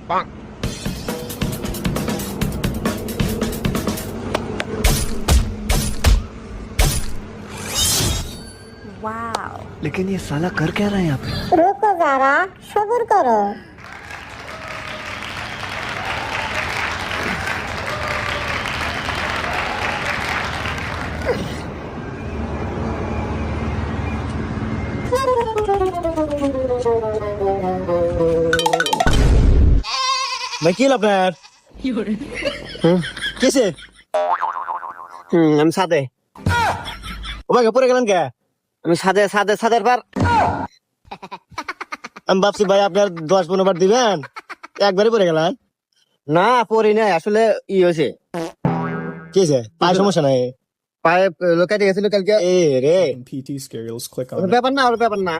Wow. लेकिन ये साला कर क्या रहा है यहाँ पे? रुको जरा, सब्र करो। ভাই কি আপনার কিসে हम सादे ও ভাই পরে গেলেন কে? हम सादे सादे सादे पर আমি ভাবছি ভাই আপনার 10-15 বার দিবেন, একবারই পরে গেলেন। না পরি না আসলে ই হয়েছে কিসে পায়ের সমস্যা নাই? পায়ে লোকাই গেছিল কালকে এ রে PT Skills, click on it. ব্যাপার না ব্যাপার না